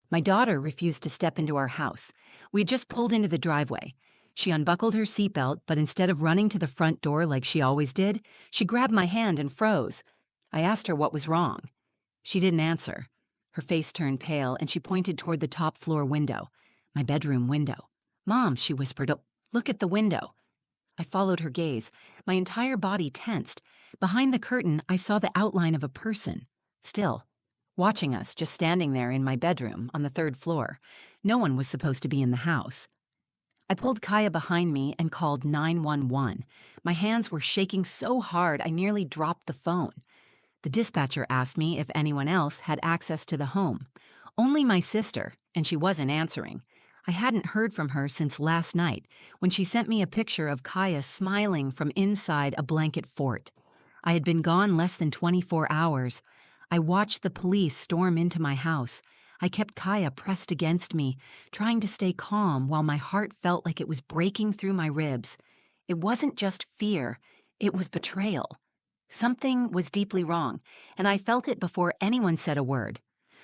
My daughter refused to step into our house. We had just pulled into the driveway. She unbuckled her seatbelt, but instead of running to the front door like she always did, she grabbed my hand and froze. I asked her what was wrong. She didn't answer. Her face turned pale, and she pointed toward the top floor window, my bedroom window. "Mom," she whispered, "oh, look at the window." I followed her gaze. My entire body tensed. Behind the curtain, I saw the outline of a person, still, watching us, just standing there in my bedroom on the third floor. No one was supposed to be in the house. I pulled Kaya behind me and called 911. My hands were shaking so hard I nearly dropped the phone. The dispatcher asked me if anyone else had access to the home. Only my sister, and she wasn't answering. I hadn't heard from her since last night, when she sent me a picture of Kaya smiling from inside a blanket fort. I had been gone less than 24 hours. I watched the police storm into my house. I kept Kaya pressed against me, trying to stay calm while my heart felt like it was breaking through my ribs. It wasn't just fear, it was betrayal. Something was deeply wrong, and I felt it before anyone said a word.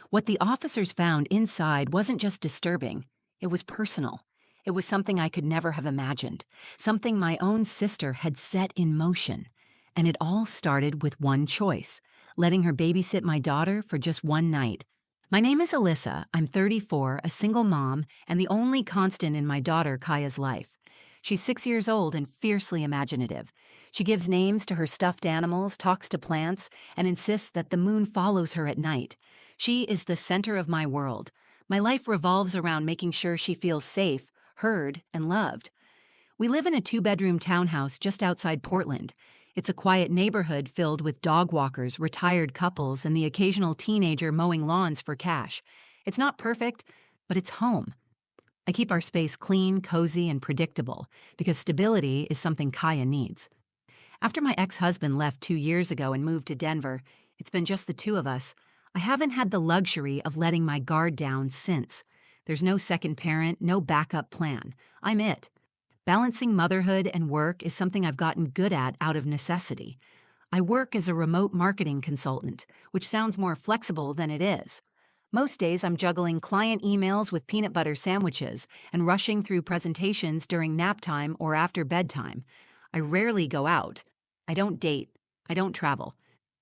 What the officers found inside wasn't just disturbing, it was personal. It was something I could never have imagined, something my own sister had set in motion. And it all started with one choice: letting her babysit my daughter for just one night. My name is Alyssa. I'm 34, a single mom, and the only constant in my daughter Kaya's life. She's 6 years old and fiercely imaginative. She gives names to her stuffed animals, talks to plants, and insists that the moon follows her at night. She is the center of my world. My life revolves around making sure she feels safe, heard, and loved. We live in a 2-bedroom townhouse just outside Portland. It's a quiet neighborhood filled with dog walkers, retired couples, and the occasional teenager mowing lawns for cash. It's not perfect, but it's home. I keep our space clean, cozy, and predictable because stability is something Kaya needs. After my ex-husband left 2 years ago and moved to Denver, it's been just the two of us. I haven't had the luxury of letting my guard down since. There's no second parent, no backup plan. I'm it. Balancing motherhood and work is something I've gotten good at out of necessity. I work as a remote marketing consultant, which sounds more flexible than it is. Most days I'm juggling client emails with peanut butter sandwiches and rushing through presentations during nap time or after bedtime. I rarely go out. I don't date. I don't travel.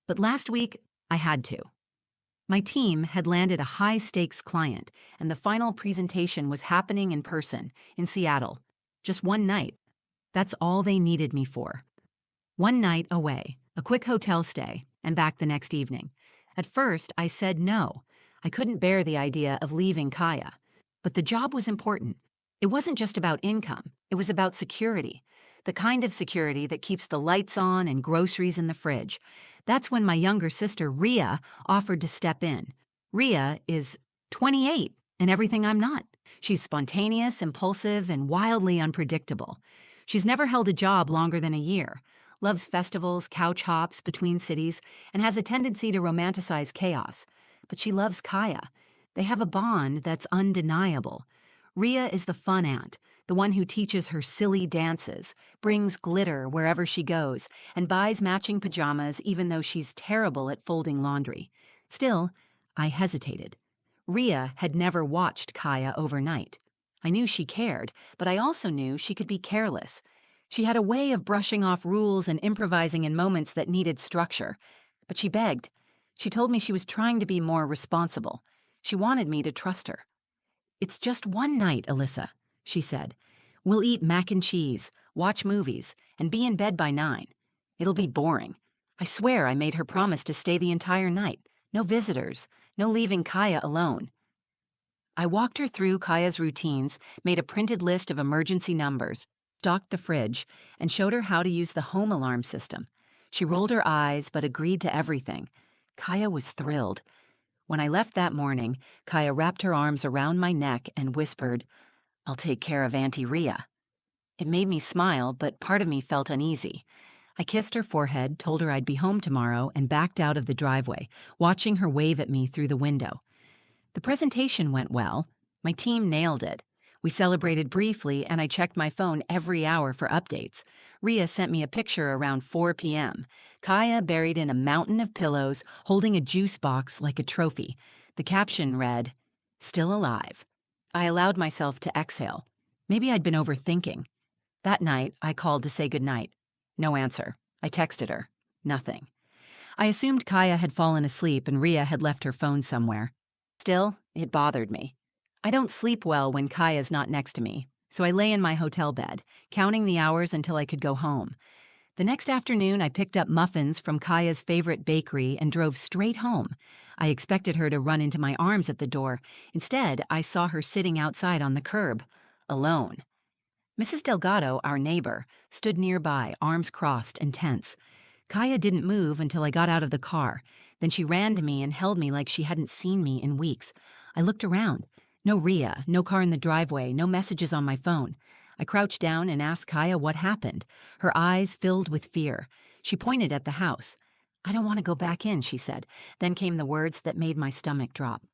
But last week, I had to. My team had landed a high-stakes client, and the final presentation was happening in person, in Seattle. Just one night. That's all they needed me for. One night away, a quick hotel stay, and back the next evening. At first, I said no. I couldn't bear the idea of leaving Kaya. But the job was important. It wasn't just about income. It was about security. The kind of security that keeps the lights on and groceries in the fridge. That's when my younger sister, Rhea, offered to step in. Rhea is 28 and everything I'm not. She's spontaneous, impulsive, and wildly unpredictable. She's never held a job longer than a year, loves festivals, couch hops between cities, and has a tendency to romanticize chaos. But she loves Kaya. They have a bond that's undeniable. Rhea is the fun aunt, the one who teaches her silly dances, brings glitter wherever she goes, and buys matching pajamas even though she's terrible at folding laundry. Still, I hesitated. Rhea had never watched Kaya overnight. I knew she cared, but I also knew she could be careless. She had a way of brushing off rules and improvising in moments that needed structure. But she begged. She told me she was trying to be more responsible. She wanted me to trust her. "It's just one night, Alyssa," she said. "We'll eat mac and cheese, watch movies, and be in bed by 9. It'll be boring. I swear I made her promise to stay the entire night. No visitors, no leaving Kaya alone." I walked her through Kaya's routines, made a printed list of emergency numbers, stocked the fridge, and showed her how to use the home alarm system. She rolled her eyes but agreed to everything. Kaya was thrilled. When I left that morning, Kaya wrapped her arms around my neck and whispered, "I'll take care of Auntie Rhea." It made me smile, but part of me felt uneasy. I kissed her forehead, told her I'd be home tomorrow, and backed out of the driveway, watching her wave at me through the window. The presentation went well. My team nailed it. We celebrated briefly, and I checked my phone every hour for updates. Rhea sent me a picture around 4 p.m. Kaya buried in a mountain of pillows, holding a juice box like a trophy. The caption read, Still alive. I allowed myself to exhale. Maybe I'd been overthinking. That night, I called to say goodnight. No answer. I texted her. Nothing. I assumed Kaya had fallen asleep and Rhea had left her phone somewhere. Still, it bothered me. I don't sleep well when Kaya's not next to me, so I lay in my hotel bed, counting the hours until I could go home. The next afternoon, I picked up muffins from Kaya's favorite bakery and drove straight home. I expected her to run into my arms at the door. Instead, I saw her sitting outside on the curb, alone. Mrs. Delgado, our neighbor, stood nearby, arms crossed and tense. Kaya didn't move until I got out of the car. Then she ran to me and held me like she hadn't seen me in weeks. I looked around. No Rhea, no car in the driveway, no messages on my phone. I crouched down and asked Kaya what happened. Her eyes filled with fear. She pointed at the house. "I don't want to go back in," she said. Then came the words that made my stomach drop.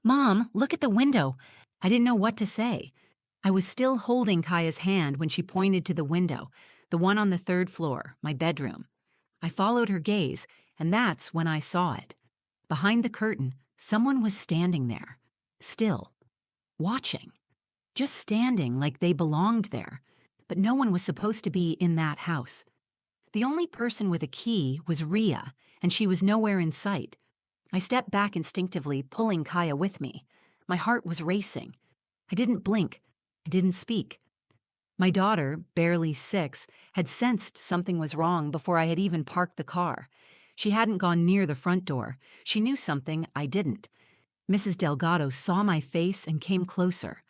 "Mom, look at the window." I didn't know what to say. I was still holding Kaya's hand when she pointed to the window, the one on the third floor, my bedroom. I followed her gaze, and that's when I saw it. Behind the curtain, someone was standing there, still, watching. Just standing like they belonged there, but no one was supposed to be in that house. The only person with a key was Rhea, and she was nowhere in sight. I stepped back instinctively, pulling Kaya with me. My heart was racing. I didn't blink. I didn't speak. My daughter, barely 6, had sensed something was wrong before I had even parked the car. She hadn't gone near the front door. She knew something I didn't. Mrs. Delgado saw my face and came closer.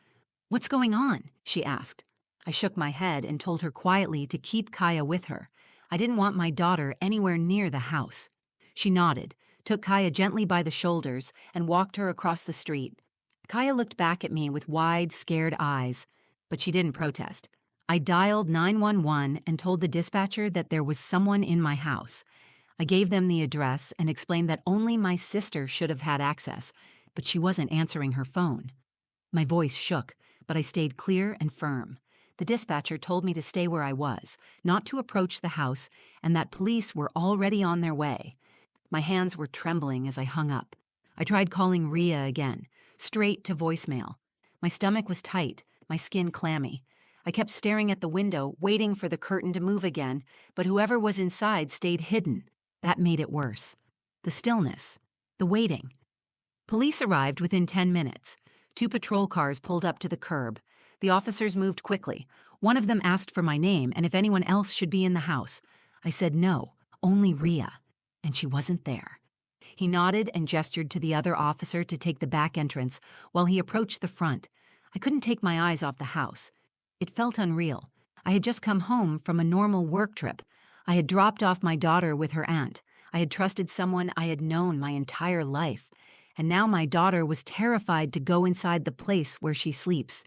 "What's going on?" she asked. I shook my head and told her quietly to keep Kaya with her. I didn't want my daughter anywhere near the house. She nodded, took Kaya gently by the shoulders, and walked her across the street. Kaya looked back at me with wide, scared eyes, but she didn't protest. I dialed 911 and told the dispatcher that there was someone in my house. I gave them the address and explained that only my sister should have had access, but she wasn't answering her phone. My voice shook, but I stayed clear and firm. The dispatcher told me to stay where I was, not to approach the house, and that police were already on their way. My hands were trembling as I hung up. I tried calling Rhea again, straight to voicemail. My stomach was tight, my skin clammy. I kept staring at the window, waiting for the curtain to move again, but whoever was inside stayed hidden. That made it worse. The stillness. The waiting. Police arrived within 10 minutes. 2 patrol cars pulled up to the curb. The officers moved quickly. One of them asked for my name and if anyone else should be in the house. I said no, only Rhea, and she wasn't there. He nodded and gestured to the other officer to take the back entrance while he approached the front. I couldn't take my eyes off the house. It felt unreal. I had just come home from a normal work trip. I had dropped off my daughter with her aunt. I had trusted someone I had known my entire life. And now my daughter was terrified to go inside the place where she sleeps.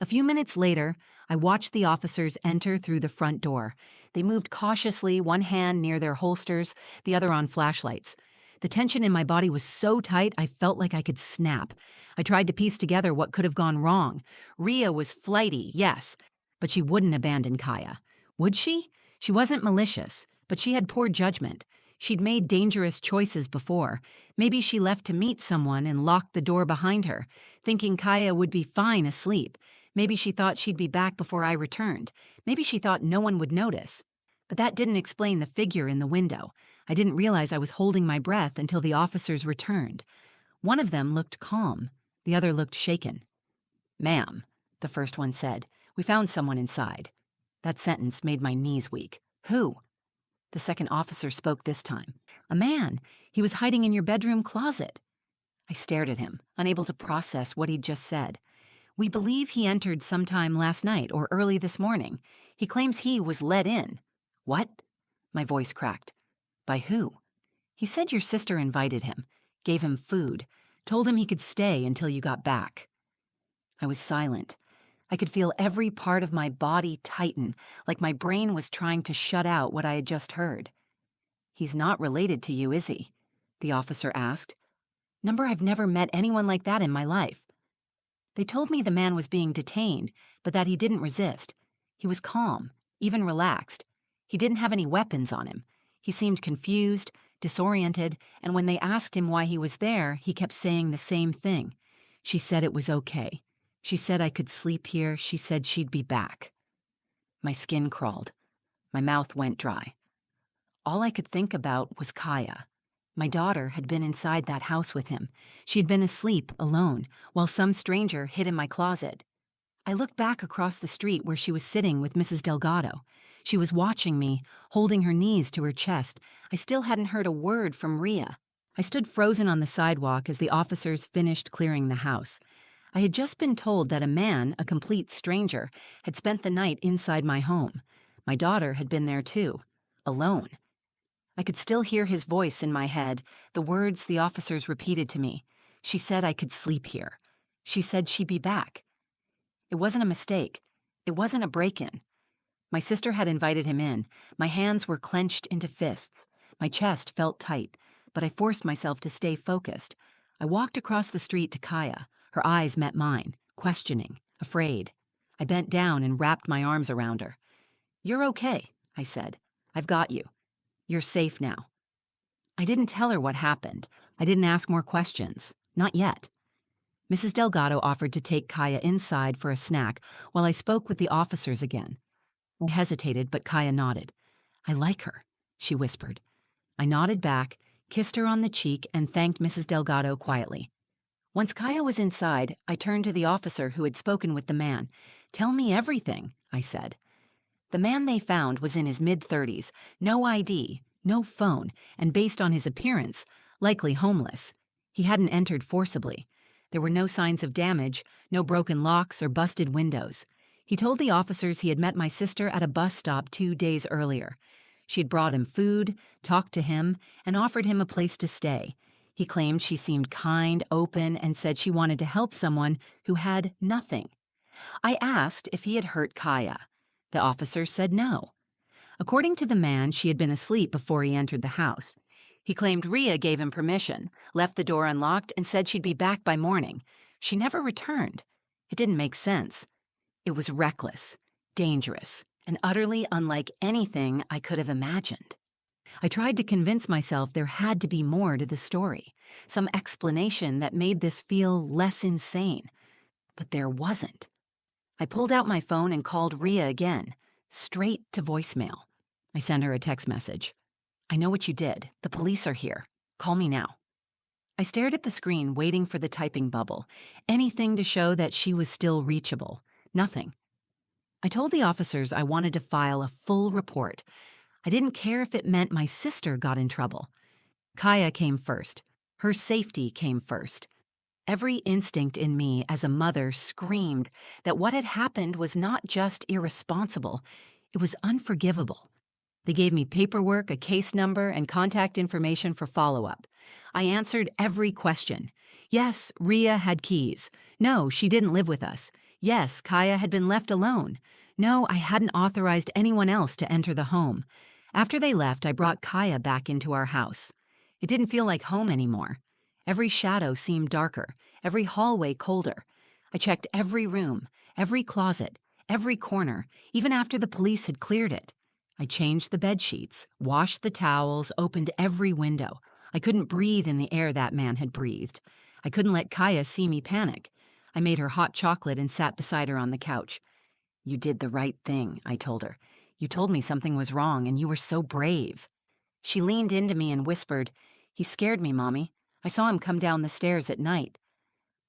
A few minutes later, I watched the officers enter through the front door. They moved cautiously, one hand near their holsters, the other on flashlights. The tension in my body was so tight I felt like I could snap. I tried to piece together what could have gone wrong. Rhea was flighty, yes, but she wouldn't abandon Kaya. Would she? She wasn't malicious, but she had poor judgment. She'd made dangerous choices before. Maybe she left to meet someone and locked the door behind her, thinking Kaya would be fine asleep. Maybe she thought she'd be back before I returned. Maybe she thought no one would notice. But that didn't explain the figure in the window. I didn't realize I was holding my breath until the officers returned. One of them looked calm. The other looked shaken. "Ma'am," the first one said, "we found someone inside." That sentence made my knees weak. "Who?" The second officer spoke this time. "A man. He was hiding in your bedroom closet." I stared at him, unable to process what he'd just said. "We believe he entered sometime last night or early this morning. He claims he was let in." "What?" My voice cracked. "By who?" "He said your sister invited him, gave him food, told him he could stay until you got back." I was silent. I could feel every part of my body tighten, like my brain was trying to shut out what I had just heard. "He's not related to you, is he?" the officer asked. "Number, I've never met anyone like that in my life." They told me the man was being detained, but that he didn't resist. He was calm, even relaxed. He didn't have any weapons on him. He seemed confused, disoriented, and when they asked him why he was there, he kept saying the same thing. She said it was okay. She said I could sleep here. She said she'd be back. My skin crawled. My mouth went dry. All I could think about was Kaya. My daughter had been inside that house with him. She had been asleep, alone, while some stranger hid in my closet. I looked back across the street where she was sitting with Mrs. Delgado. She was watching me, holding her knees to her chest. I still hadn't heard a word from Rhea. I stood frozen on the sidewalk as the officers finished clearing the house. I had just been told that a man, a complete stranger, had spent the night inside my home. My daughter had been there too, alone. I could still hear his voice in my head, the words the officers repeated to me. She said I could sleep here. She said she'd be back. It wasn't a mistake. It wasn't a break-in. My sister had invited him in. My hands were clenched into fists. My chest felt tight, but I forced myself to stay focused. I walked across the street to Kaya. Her eyes met mine, questioning, afraid. I bent down and wrapped my arms around her. "You're okay," I said. "I've got you. You're safe now." I didn't tell her what happened. I didn't ask more questions. Not yet. Mrs. Delgado offered to take Kaya inside for a snack while I spoke with the officers again. I hesitated, but Kaya nodded. "I like her," she whispered. I nodded back, kissed her on the cheek, and thanked Mrs. Delgado quietly. Once Kaya was inside, I turned to the officer who had spoken with the man. "Tell me everything," I said. The man they found was in his mid-30s, no ID, no phone, and based on his appearance, likely homeless. He hadn't entered forcibly. There were no signs of damage, no broken locks or busted windows. He told the officers he had met my sister at a bus stop 2 days earlier. She had brought him food, talked to him, and offered him a place to stay. He claimed she seemed kind, open, and said she wanted to help someone who had nothing. I asked if he had hurt Kaya. The officer said no. According to the man, she had been asleep before he entered the house. He claimed Rhea gave him permission, left the door unlocked, and said she'd be back by morning. She never returned. It didn't make sense. It was reckless, dangerous, and utterly unlike anything I could have imagined. I tried to convince myself there had to be more to the story, some explanation that made this feel less insane. But there wasn't. I pulled out my phone and called Rhea again, straight to voicemail. I sent her a text message. "I know what you did. The police are here. Call me now." I stared at the screen, waiting for the typing bubble. Anything to show that she was still reachable. Nothing. I told the officers I wanted to file a full report. I didn't care if it meant my sister got in trouble. Kaya came first. Her safety came first. Every instinct in me as a mother screamed that what had happened was not just irresponsible, it was unforgivable. They gave me paperwork, a case number, and contact information for follow-up. I answered every question. Yes, Rhea had keys. No, she didn't live with us. Yes, Kaya had been left alone. No, I hadn't authorized anyone else to enter the home. After they left, I brought Kaya back into our house. It didn't feel like home anymore. Every shadow seemed darker, every hallway colder. I checked every room, every closet, every corner, even after the police had cleared it. I changed the bed sheets, washed the towels, opened every window. I couldn't breathe in the air that man had breathed. I couldn't let Kaya see me panic. I made her hot chocolate and sat beside her on the couch. "You did the right thing," I told her. "You told me something was wrong, and you were so brave." She leaned into me and whispered, "He scared me, Mommy. I saw him come down the stairs at night."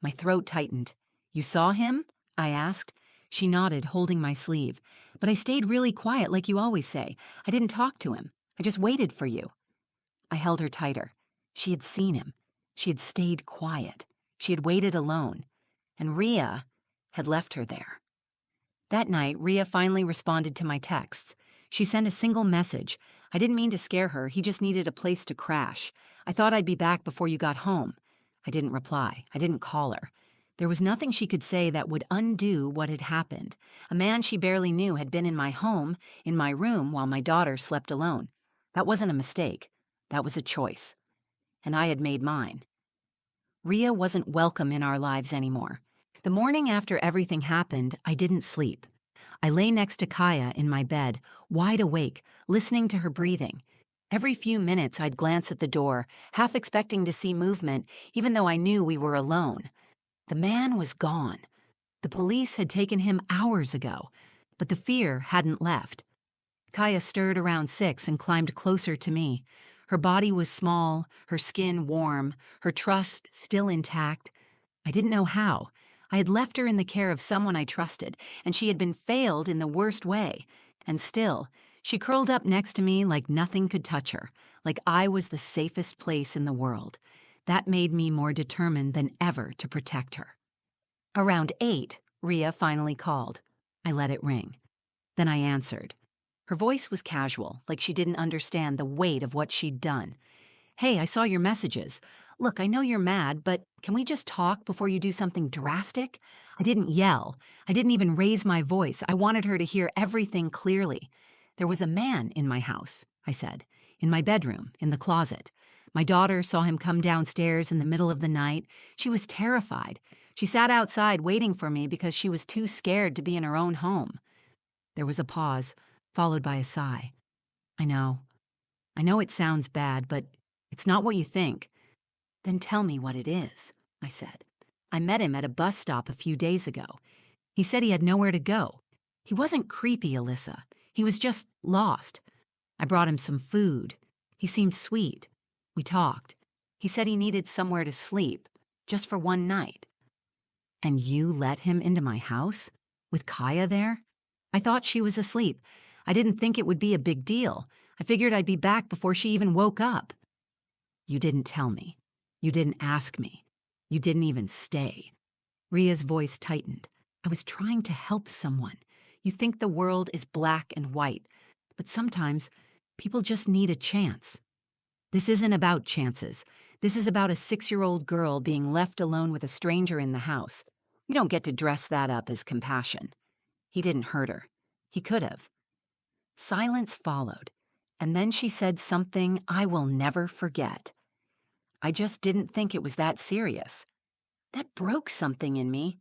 My throat tightened. "You saw him?" I asked. She nodded, holding my sleeve. "But I stayed really quiet, like you always say. I didn't talk to him. I just waited for you." I held her tighter. She had seen him. She had stayed quiet. She had waited alone. And Rhea had left her there. That night, Rhea finally responded to my texts. She sent a single message. "I didn't mean to scare her. He just needed a place to crash. I thought I'd be back before you got home." I didn't reply. I didn't call her. There was nothing she could say that would undo what had happened. A man she barely knew had been in my home, in my room, while my daughter slept alone. That wasn't a mistake. That was a choice. And I had made mine. Rhea wasn't welcome in our lives anymore. The morning after everything happened, I didn't sleep. I lay next to Kaya in my bed, wide awake, listening to her breathing. Every few minutes I'd glance at the door, half expecting to see movement, even though I knew we were alone. The man was gone. The police had taken him hours ago, but the fear hadn't left. Kaya stirred around 6 and climbed closer to me. Her body was small, her skin warm, her trust still intact. I didn't know how. I had left her in the care of someone I trusted, and she had been failed in the worst way. And still, she curled up next to me like nothing could touch her, like I was the safest place in the world. That made me more determined than ever to protect her. Around 8, Rhea finally called. I let it ring. Then I answered. Her voice was casual, like she didn't understand the weight of what she'd done. Hey, I saw your messages. Look, I know you're mad, but can we just talk before you do something drastic? I didn't yell. I didn't even raise my voice. I wanted her to hear everything clearly. There was a man in my house, I said, in my bedroom, in the closet. My daughter saw him come downstairs in the middle of the night. She was terrified. She sat outside waiting for me because she was too scared to be in her own home. There was a pause, followed by a sigh. I know it sounds bad, but it's not what you think. Then tell me what it is, I said. I met him at a bus stop a few days ago. He said he had nowhere to go. He wasn't creepy, Alyssa. He was just lost. I brought him some food. He seemed sweet. We talked. He said he needed somewhere to sleep, just for one night. And you let him into my house? With Kaya there? I thought she was asleep. I didn't think it would be a big deal. I figured I'd be back before she even woke up. You didn't tell me. You didn't ask me. You didn't even stay. Rhea's voice tightened. I was trying to help someone. You think the world is black and white, but sometimes people just need a chance. This isn't about chances. This is about a 6-year-old girl being left alone with a stranger in the house. You don't get to dress that up as compassion. He didn't hurt her. He could have. Silence followed, and then she said something I will never forget. I just didn't think it was that serious. That broke something in me.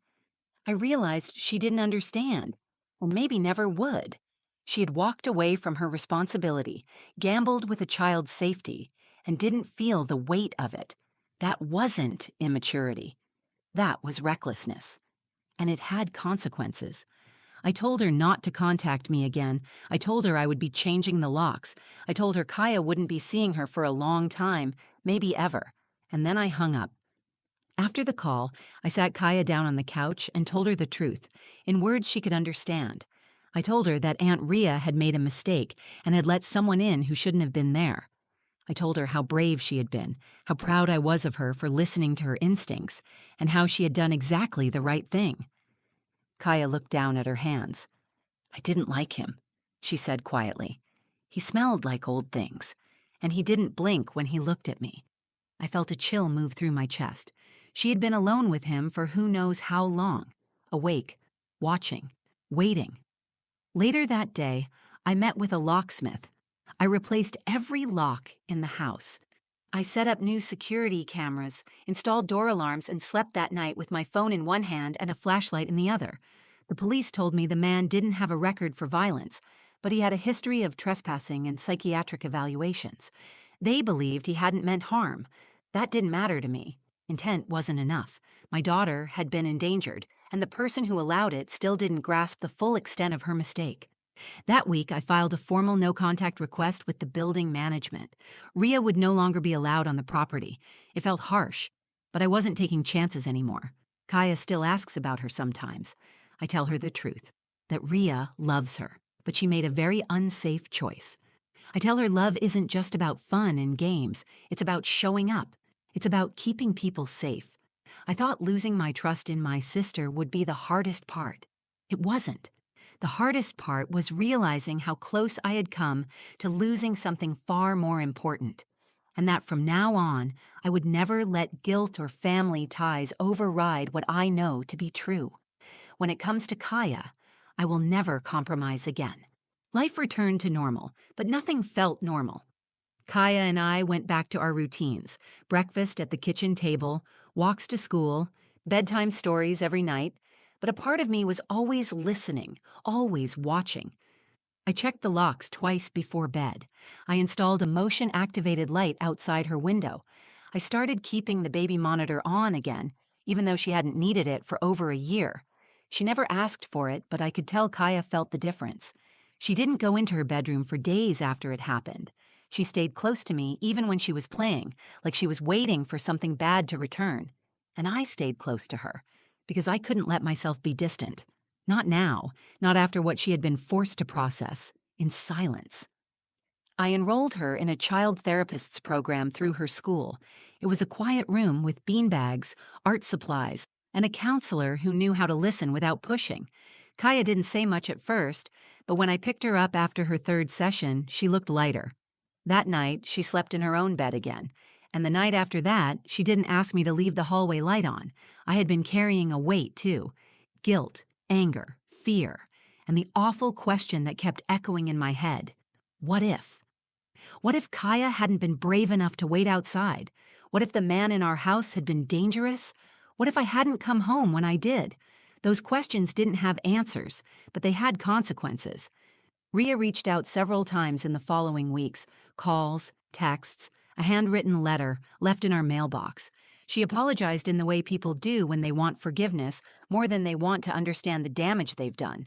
I realized she didn't understand, and maybe never would. She had walked away from her responsibility, gambled with a child's safety, and didn't feel the weight of it. That wasn't immaturity. That was recklessness. And it had consequences. I told her not to contact me again. I told her I would be changing the locks. I told her Kaya wouldn't be seeing her for a long time, maybe ever. And then I hung up. After the call, I sat Kaya down on the couch and told her the truth, in words she could understand. I told her that Aunt Rhea had made a mistake and had let someone in who shouldn't have been there. I told her how brave she had been, how proud I was of her for listening to her instincts, and how she had done exactly the right thing. Kaya looked down at her hands. I didn't like him, she said quietly. He smelled like old things, and he didn't blink when he looked at me. I felt a chill move through my chest. She had been alone with him for who knows how long, awake, watching, waiting. Later that day, I met with a locksmith. I replaced every lock in the house. I set up new security cameras, installed door alarms, and slept that night with my phone in one hand and a flashlight in the other. The police told me the man didn't have a record for violence, but he had a history of trespassing and psychiatric evaluations. They believed he hadn't meant harm. That didn't matter to me. Intent wasn't enough. My daughter had been endangered, and the person who allowed it still didn't grasp the full extent of her mistake. That week, I filed a formal no-contact request with the building management. Rhea would no longer be allowed on the property. It felt harsh, but I wasn't taking chances anymore. Kaya still asks about her sometimes. I tell her the truth, that Rhea loves her, but she made a very unsafe choice. I tell her love isn't just about fun and games. It's about showing up. It's about keeping people safe. I thought losing my trust in my sister would be the hardest part. It wasn't. The hardest part was realizing how close I had come to losing something far more important, and that from now on, I would never let guilt or family ties override what I know to be true. When it comes to Kaya, I will never compromise again. Life returned to normal, but nothing felt normal. Kaya and I went back to our routines: breakfast at the kitchen table, walks to school, bedtime stories every night. But a part of me was always listening, always watching. I checked the locks twice before bed. I installed a motion-activated light outside her window. I started keeping the baby monitor on again, even though she hadn't needed it for over a year. She never asked for it, but I could tell Kaya felt the difference. She didn't go into her bedroom for days after it happened. She stayed close to me even when she was playing, like she was waiting for something bad to return. And I stayed close to her, because I couldn't let myself be distant. Not now, not after what she had been forced to process, in silence. I enrolled her in a child therapist's program through her school. It was a quiet room with beanbags, art supplies, and a counselor who knew how to listen without pushing. Kaya didn't say much at first, but when I picked her up after her third session, she looked lighter. That night, she slept in her own bed again. And the night after that, she didn't ask me to leave the hallway light on. I had been carrying a weight, too. Guilt, anger, fear, and the awful question that kept echoing in my head. What if? What if Kaya hadn't been brave enough to wait outside? What if the man in our house had been dangerous? What if I hadn't come home when I did? Those questions didn't have answers, but they had consequences. Ria reached out several times in the following weeks, calls, texts, a handwritten letter left in our mailbox. She apologized in the way people do when they want forgiveness more than they want to understand the damage they've done.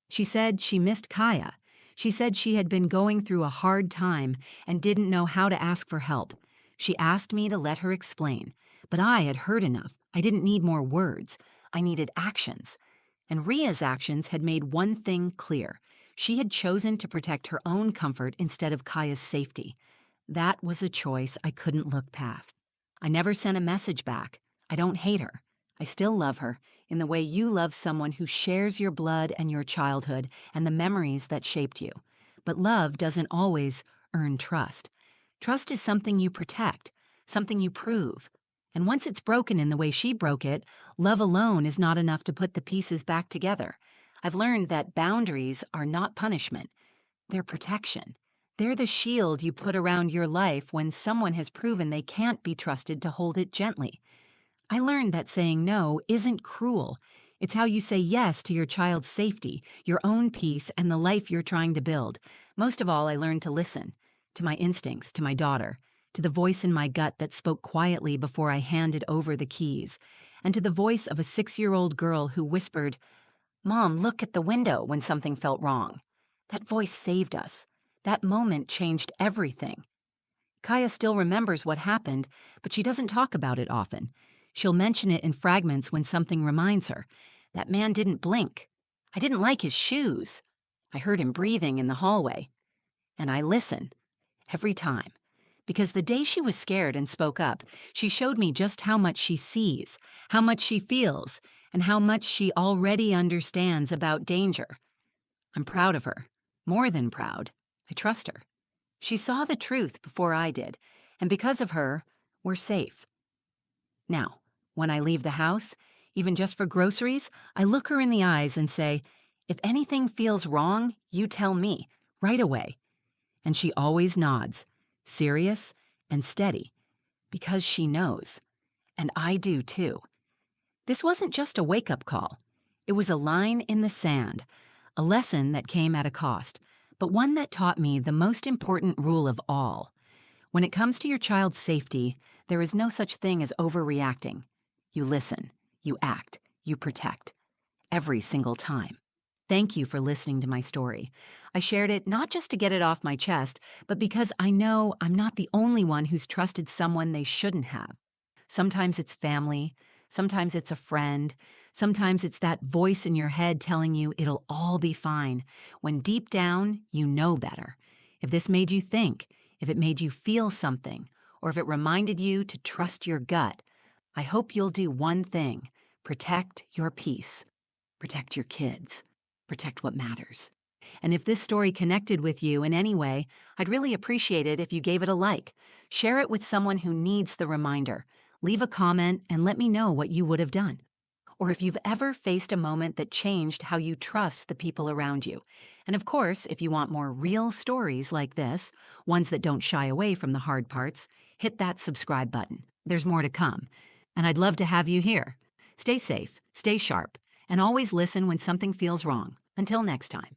She said she missed Kaya. She said she had been going through a hard time and didn't know how to ask for help. She asked me to let her explain, but I had heard enough. I didn't need more words. I needed actions. And Ria's actions had made one thing clear. She had chosen to protect her own comfort instead of Kaya's safety. That was a choice I couldn't look past. I never sent a message back. I don't hate her. I still love her in the way you love someone who shares your blood and your childhood and the memories that shaped you. But love doesn't always earn trust. Trust is something you protect, something you prove. And once it's broken in the way she broke it, love alone is not enough to put the pieces back together. I've learned that boundaries are not punishment. They're protection. They're the shield you put around your life when someone has proven they can't be trusted to hold it gently. I learned that saying no isn't cruel. It's how you say yes to your child's safety, your own peace, and the life you're trying to build. Most of all, I learned to listen. To my instincts, to my daughter, to the voice in my gut that spoke quietly before I handed over the keys, and to the voice of a 6-year-old girl who whispered, "Mom, look at the window," when something felt wrong. That voice saved us. That moment changed everything. Kaya still remembers what happened, but she doesn't talk about it often. She'll mention it in fragments when something reminds her. That man didn't blink. I didn't like his shoes. I heard him breathing in the hallway. And I listen. Every time. Because the day she was scared and spoke up, she showed me just how much she sees, how much she feels, and how much she already understands about danger. I'm proud of her. More than proud. I trust her. She saw the truth before I did, and because of her, we're safe. Now, when I leave the house, even just for groceries, I look her in the eyes and say, "If anything feels wrong, you tell me, right away." And she always nods, serious and steady, because she knows. And I do too. This wasn't just a wake-up call. It was a line in the sand, a lesson that came at a cost, but one that taught me the most important rule of all. When it comes to your child's safety, there is no such thing as overreacting. You listen, you act, you protect. Every single time. Thank you for listening to my story. I shared it not just to get it off my chest, but because I know I'm not the only one who's trusted someone they shouldn't have. Sometimes it's family, sometimes it's a friend, sometimes it's that voice in your head telling you it'll all be fine, when deep down you know better. If this made you think, if it made you feel something, or if it reminded you to trust your gut, I hope you'll do one thing: protect your peace, protect your kids. Protect what matters. And if this story connected with you in any way, I'd really appreciate it if you gave it a like. Share it with someone who needs the reminder. Leave a comment and let me know what you would have done. Or if you've ever faced a moment that changed how you trust the people around you. And of course, if you want more real stories like this, ones that don't shy away from the hard parts, hit that subscribe button. There's more to come. And I'd love to have you here. Stay safe, stay sharp, and always listen when something feels wrong. Until next time.